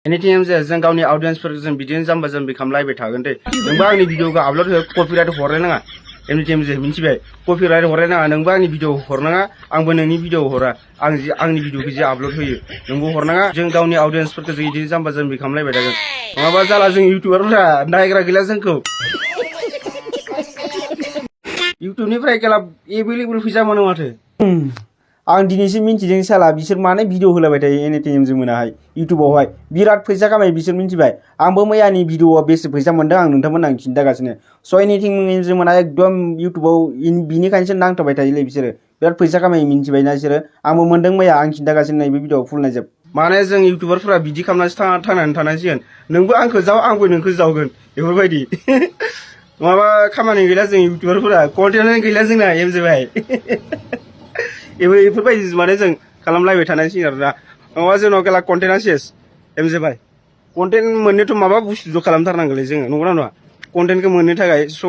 Anything जे जों गावनि ऑडियन्सफोरखौ जों बिदिनो जाम्बा जाम्बि खालामलायबाय थागोन दे नोंबो आंनि भिडिअखौ आपल'ड हो कपिराइट हरनो नाङा anything जे मिन्थिबाय कपिराइट हरनो नाङा नोंबो आंनि भिडिअ हरनाङा आंबो नोंनि भिडिअ हरा आंनि भिडिअखौ जे आपल'ड होयो नोंबो हरनाङा जों गावनि ऑडियन्सफोरखौ जों बिदिनो जाम्बा जाम्बि खालामलायबाय थागोन नङाबा जाला जों इउटिउबारफोरा नायग्रा गैला जोंखौ इउटिउबनिफ्राय गेला एभेलेबल फैसा मोनो माथो आं दिनैसो मिन्थिदों साला बिसोर मानो भिडिअ होलाबाय थायो एनिटाइम जों मोनाहाय इउटिउबावहाय बिराद फैसा खामायो बिसोर मिन्थिबाय आंबो मैयानि भिडिअआव बेसे फैसा मोनदों आं नोंथांमोन आं खिन्थागासिनो स' एनिथिं जों मोना एकदम इउटिउबाव बिनिखायनोसो नांथाबबाय थायोलै बिसोरो बिराद फैसा खामायो मिन्थिबायना बिसोरो आंबो मोनदों मैया आं खिन्थागासिनो नैबे भिडिअआव फुल नायजोब माने जों इउटिउबारफोरा बिदि खालामनानैसो थांनानै थानांसिगोन नोंबो आंखौ जाव आंबो नोंखौ जावगोन बेफोरबायदि माबा खामानि गैला जों इउटिउबारफोरा कन्टेन्टआनो गैला जोंना एमजेबाय बेफोरबायदि माने जों खालामलायबाय थानांसिगोन आरोना नङाबा जोंनाव गेला कन्टेन्टआ सेस एमजेबाय कन्टेन्ट मोननोथ' माबा बुस्थु खालामथारनांगौलै जोङो नंगौना नङा कन्टेन्टखौ मोननो थाखाय स'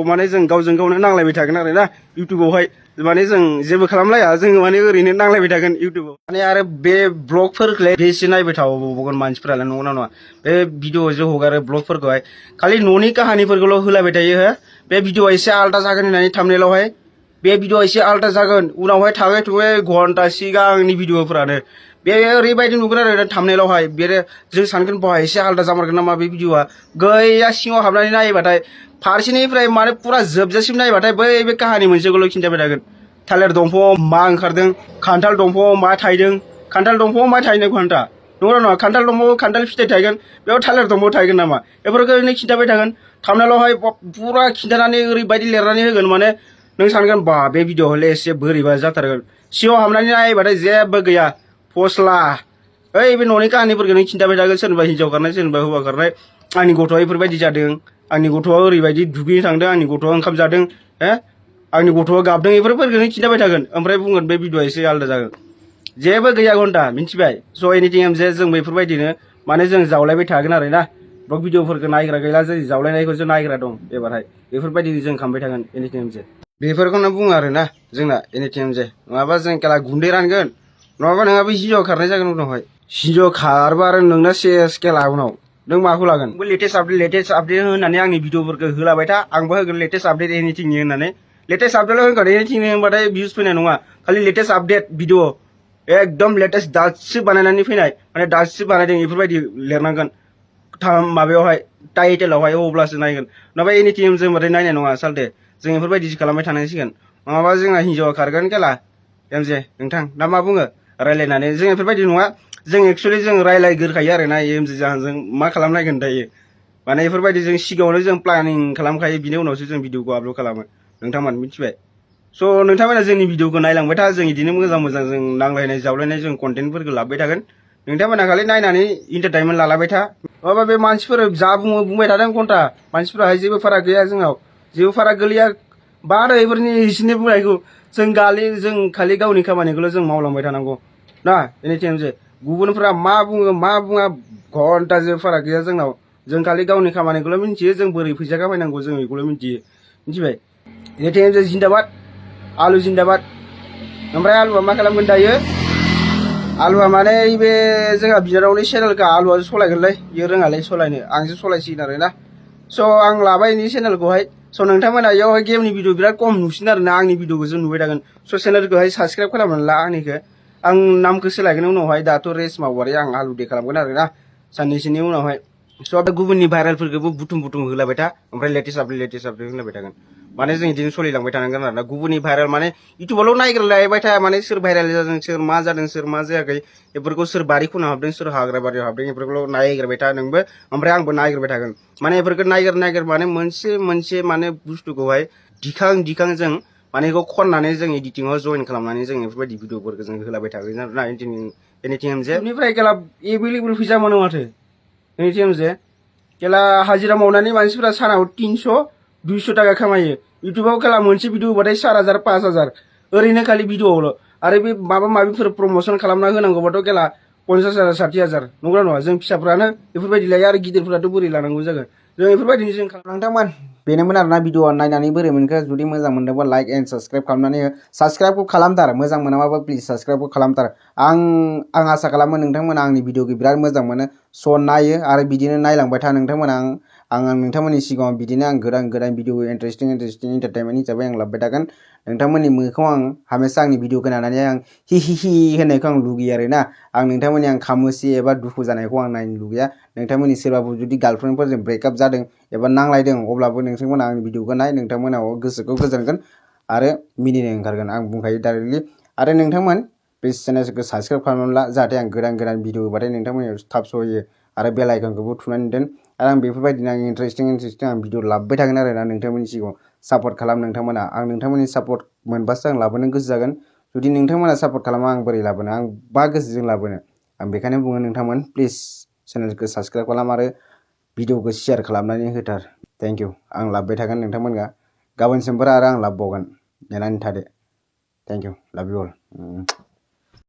माने जों गावजों गावनो नांलायबाय थागोन आरोना इउटिउबावहाय माने जों जेबो खालामलाया जोङो माने ओरैनो नांलायबाय थागोन इउटिउबाव माने आरो बे ब्लगफोरखौलाय बेसे नायबाय थाबावगोन मानसिफोरालाय नंगौना नङा बे भिडिअ जे हगारो ब्लगफोरखौहाय खालि न'नि काहानिफोरखौल' होलायबाय थायो हो बे भिडिअआ एसे आलदा जागोन होननानै थाम्बनेइलावहाय बे भिडिअआ एसे आलदा जागोन उनावहाय थाङै थुङै घन्टा सिगांनि भिडिअफोरानो बे ओरैबायदि नुगोन आरो थाम्बनेइलावहाय बे जों सानगोन बहा एसे आलदा जामारगोन नामा बे भिडिअआ गैया सिङाव हाबनानै नायोबाथाय फारसेनिफ्राय माने पुरा जोबजासिम नायबाथाय बै बे काहानि मोनसेखौल' खिन्थाबाय थागोन थालिर दंफाङाव मा ओंखारदों खान्थाल दंफाङाव मा थायदों खान्थाल दंफाङाव मा थायनो घन्टा नंगौना नङा खान्थाल दंफाङाव खान्थाल फिथाइ थायगोन बेयाव थालिर दंफाङाव थायगोन नामा बेफोरखौ ओरैनो खिन्थाबाय थागोन थाम्बनेइलावहाय पुरा खिन्थानानै ओरैबायदि लिरनानै होगोन माने नों सानगोन बा बे भिडिअआवलाय एसे बोरैबा जाथारगोन सिङाव हाबनानै नायबाथाय जेबो गैया फस्ला ओइ बे न'नि काहानिफोरखौ नों खिन्थाबाय थागोन सोरनिबा हिन्जाव खारनाय सोरनिबा हौवा खारनाय आंनि गथ'आ बेफोरबायदि जादों आंनि गथ'आ ओरैबायदि दुगैनो थांदों आंनि गथ'आ ओंखाम जादों हो आंनि गथ'आ गाबदों बेफोरखौ नों खिन्थाबाय थागोन ओमफ्राय बुंगोन बे भिडिअआ एसे आलदा जागोन जेबो गैया घन्टा मिन्थिबाय स' एनिथिं जे जों बेफोरबायदिनो माने जों जावलायबाय थागोन आरोना ब्लग भिडिअफोरखौ नायग्रा गैला जों जावलायनायखौसो नायग्रा दं एबारहाय बेफोरबायदि जों खालामबाय थागोन एनिथिं जे बेफोरखौनो बुङो आरोना जोंना एनिथिं जे नङाबा जों खेला गुन्दै रानगोन नङाबा नोंहाबो हिन्जाव खारनाय जागोन उनावहाय हिन्जाव खारबा आरो नोंना सेस खेला उनाव नों माखौ लागोन लेटेस्ट आपडेट होननानै आंनि भिडिअफोरखौ होलाबाय था आंबो होगोन लेटेस्ट आपडेट एनिथिंनि होननानै लेटेस्ट आपडेट होगोन एनिथिंनि होनबाथाय भिउस फैनाय नङा खालि लेटेस्ट आपडेट भिडिअ एकदम लेटेस्ट दासो बानायनानै फैनाय माने दासो बानायदों बेफोरबायदि लिरनांगोन माबायावहाय टाइटेलावहाय अब्लासो नायगोन नङाबा एनिथिं जों बाथाय नायनाय नङा सालथे जों बेफोरबायदिसो खालामबाय थानांसिगोन नङाबा जोंना हिन्जावा खारगोन खेला एमजे नोंथां दा मा बुङो रायलायनानै जों बेफोरबायदि नङा जों एक्सुवेलि जों रायलायग्रोखायो आरोना एमजे जाहाजों मा खालामनायगोन दायो माने बेफोरबायदि जों सिगाङावनो जों प्लानिं खालामखायो बिनि उनावसो जों भिडिअखौ आपल'ड खालामो नोंथांमोन मिथिबाय स' नोंथांमोना जोंनि भिडिअखौ नायलांबाय था जों बिदिनो मोजां मोजां जों नांलायनाय जावलायनाय जों कन्टेन्टफोरखौ लाबोबाय थागोन नोंथांमोना खालि नायनानै इन्टारटेनमेन्ट लालाबाय था नङाबा बे मानसिफोर जा बुङो बुंबाय थादों घन्टा मानसिफोराहाय जेबो फाराग गैया जोंनाव जेबो फाराग गोलैया बारा बेफोरनि बिसोरनि बुंनायखौ जों खालि गावनि खामानिखौल' जों मावलांबाय थानांगौ ना एनिथिं जे गुबुनफ्रा मा बुङो मा बुङा घन्टा जेबो फाराग गैया जोंनाव जों खालि गावनि खामानिखौल' मिन्थियो जों बोरै फैसा खामायनांगौ जों बेखौल' मिन्थियो मिथिबाय एनिथिं जे जिन्दाबाद आलु जिन्दाबाद ओमफ्राय आलुआ मा खालामगोन दायो आलुआ माने बे जोंहा बिनानावनि चेनेलखौ आलुआसो सलायगोनलै बियो रोङालै सलायनो आंसो सलायसिगोन आरोना स' आं लाबाय बेनि चेनेलखौहाय स' नोंथांमोना बेयावहाय गेमनि भिडिअ बिराद खम नुसिन आरोना आंनि भिडिअखौ जों नुबाय थागोन स' चेनेलखौहाय साबसक्राइब खालामनानै ला आंनिखौ आं नामखौ सोलायगोन उनावहाय दाथ' रेस्ट मावबाय आं आलु दे खालामगोन आरोना साननैसोनि उनावहाय स' गुबुननि भाइरेलफोरखौबो बुथुम होलायबाय था ओमफ्राय लेटेस्ट आपडेट होलायबाय थागोन माने जों बिदिनो सोलिलांबाय थानांगोन आरोना गुबुननि भाइरेल माने इउटुबावल' नायग्रोलायबाय था माने सोर भाइरेल जादों सोर मा जायाखै बेफोरखौ सोर बारि खना हाबदों सोर हाग्रा बारियाव हाबदों बेफोरखौल' नायग्रोबाय था नोंबो ओमफ्राय आंबो नायग्रोबाय थागोन माने बेफोरखौ नायगिर माने मोनसे माने बुस्थुखौहाय दिखां जों माने बेखौ खननानै जों एडिटिंआव जइन खालामनानै जों बेफोरबायदि भिडिअफोरखौ जों होलाबाय थागोन आरोना एनिथिं जे बेनिफ्राय खेला एभेलेबल फैसा मोनो माथो एनिथिं जे खेला हाजिरा मावनानै मानसिफोरा सानाव 300-200 टाका खामायो इउटुबाव खेला मोनसे भिडिअ होबाथाय 4,000 5,000 ओरैनो खालि भिडिअआवल' आरो बे माबा माबिफोर प्रम'सन खालामना होनांगौबाथ' खेला 50,000 60,000 नंगौना नङा जों फिसाफ्रानो बेफोरबायदि लायो आरो गिदिरफ्राथ' बोरै लानांगौ जागोन जों बेफोरबायदिनो जों नोंथांमोन बेनोमोन आरोना भिडिअ नायनानै बोरै मोनखो जुदि मोजां मोनदोंबा लाइक एन्ड साबस्क्राइब खालामनानै हो साबस्क्राइबखौ खालामथार मोजां मोनाबाबो प्लिज साबस्क्राइबखौ खालामथार आं आसा खालामो नोंथांमोना आंनि भिडिअखौ बिराद मोजां मोनो स' नायो आरो बिदिनो नायलांबाय था नोंथांमोना आं नोंथांमोननि सिगाङाव बिदिनो आं गोदान भिडिअ इन्टारेस्टिं एन्टारटेनमेन्ट हिसाबै आं लाबोबाय थागोन नोंथांमोननि मोखाङाव आं हमेशा आंनि भिडिअखौ नायनानै आं हि हि हि होननायखौ आं लुगैयो आरोना आं नोंथांमोननि आं खामोसि एबा दुखु जानायखौ आं नायनो लुगैया नोंथांमोननि सोरबाफोर जुदि गार्लफ्रेन्डफोरजों ब्रेकआप जादों एबा नांलायदों अब्लाबो नोंथांमोना आंनि भिडिअखौ नाय नोंथांमोनाव गोसोखौ गोजोनगोन आरो मिनिनो ओंखारगोन आं बुंखायो डाइरेक्टलि आरो नोंथांमोन बे चेनेलखौ साबस्क्राइब खालामोब्ला जाहाथे आं गोदान भिडिअ होबाथाय नोंथांमोननियाव थाब सहैयो आरो बेल आइकनखौबो थुनानै दोन आरो आं बेफोरबायदिनो आं इन्टारेस्टिं आं भिडिअ लाबोबाय थागोन आरोना नोंथांमोननि सिगाङाव सापर्ट खालाम नोंथांमोना आं नोंथांमोननि सापर्ट मोनबासो आं लाबोनो गोसो जागोन जुदि नोंथांमोना सापर्ट खालामा आं बोरै लाबोनो आं बा गोसोजों लाबोनो आं बेखायनो बुङो नोंथांमोन प्लिज चेनेलखौ साबस्क्राइब खालाम आरो भिडिअखौ शेयार खालामनानै होथार थेंक इउ आं लाबोबाय थागोन नोंथांमोनहा गाबोन समफोर आरो आं लाबोबावगोन नेनानै थादो थेंक इउ लाभ इउ अल